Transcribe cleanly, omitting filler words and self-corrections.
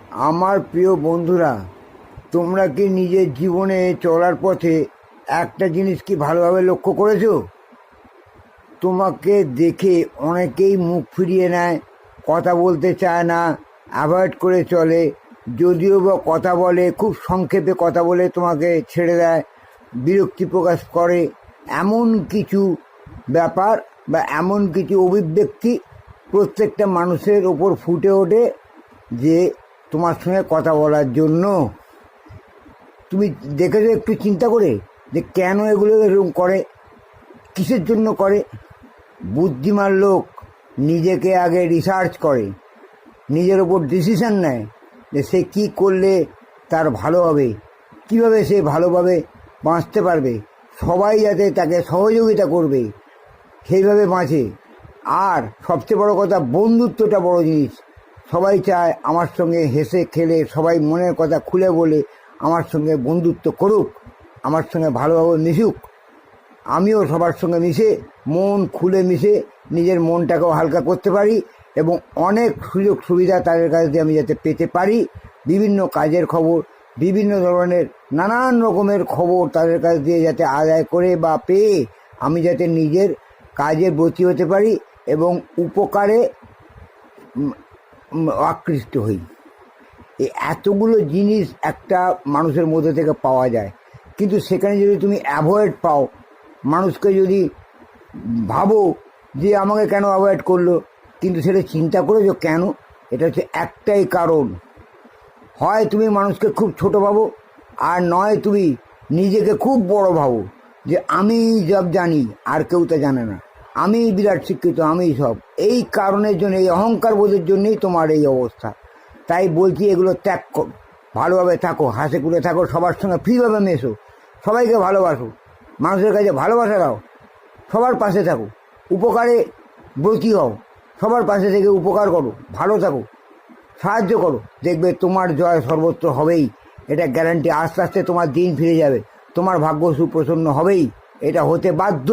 আমার প্রিয় বন্ধুরা, তোমরা কি নিজের জীবনে চলার পথে একটা জিনিস কি ভালোভাবে লক্ষ্য করেছো? তোমাকে দেখে অনেকেই মুখ ফিরিয়ে নেয়, কথা বলতে চায় না, অ্যাভয়েড করে চলে। যদিও বা কথা বলে, খুব সংক্ষেপে কথা বলে তোমাকে ছেড়ে দেয়, বিরক্তি প্রকাশ করে। এমন কিছু ব্যাপার বা এমন কিছু অভিব্যক্তি প্রত্যেকটা মানুষের ওপর ফুটে ওঠে যে তোমার সঙ্গে কথা বলার জন্য। তুমি দেখেছো একটু চিন্তা করে যে কেন এগুলো এরকম করে, কিসের জন্য করে? বুদ্ধিমান লোক নিজেকে আগে রিসার্চ করে, নিজের ওপর ডিসিশন নেয় যে সে কী করলে তার ভালো হবে, কীভাবে সে ভালোভাবে বাঁচতে পারবে, সবাই যাতে তাকে সহযোগিতা করবে সেইভাবে বাঁচে। আর সবচেয়ে বড় কথা, বন্ধুত্বটা বড় জিনিস। সবাই চায় আমার সঙ্গে হেসে খেলে, সবাই মনের কথা খুলে বলে আমার সঙ্গে বন্ধুত্ব করুক, আমার সঙ্গে ভালোভাবে মিশুক। আমিও সবার সঙ্গে মিশে, মন খুলে মিশে নিজের মনটাকেও হালকা করতে পারি এবং অনেক সুযোগ সুবিধা তাদের কাছ দিয়ে আমি যাতে পেতে পারি। বিভিন্ন কাজের খবর, বিভিন্ন ধরনের নানান রকমের খবর তাদের কাছ দিয়ে যাতে আদায় করে বা পেয়ে আমি যাতে নিজের কাজে ব্রতী হতে পারি এবং উপকারে আকৃষ্ট হই। এই এতগুলো জিনিস একটা মানুষের মধ্যে থেকে পাওয়া যায়, কিন্তু সেখানে যদি তুমি অ্যাভয়েড পাও, মানুষকে যদি ভাবো যে আমাকে কেন অ্যাভয়েড করলো, কিন্তু সেটা চিন্তা করেছো কেন? এটা হচ্ছে একটাই কারণ, হয় তুমি মানুষকে খুব ছোট ভাবো, আর নয় তুমি নিজেকে খুব বড় ভাবো যে আমি সব জানি আর কেউ তা জানে না, আমি বিরাট শিক্ষিত, আমি সব। এই কারণের জন্য, এই অহংকার বোধের জন্যই তোমার এই অবস্থা। তাই বলছি এগুলো ত্যাগ করো, ভালোভাবে থাকো, হাসে খুলে থাকো, সবার সঙ্গে ফ্রিভাবে মেশো, সবাইকে ভালোবাসো, মানুষের কাছে ভালোবাসা দাও, সবার পাশে থাকো, উপকারে ব্রতী হও, সবার পাশে থেকে উপকার করো, ভালো থাকো, সাহায্য করো। দেখবে তোমার জয় সর্বত্র হবেই, এটা গ্যারান্টি। আস্তে আস্তে তোমার দিন ফিরে যাবে, তোমার ভাগ্য সুপ্রসন্ন হবেই, এটা হতে বাধ্য।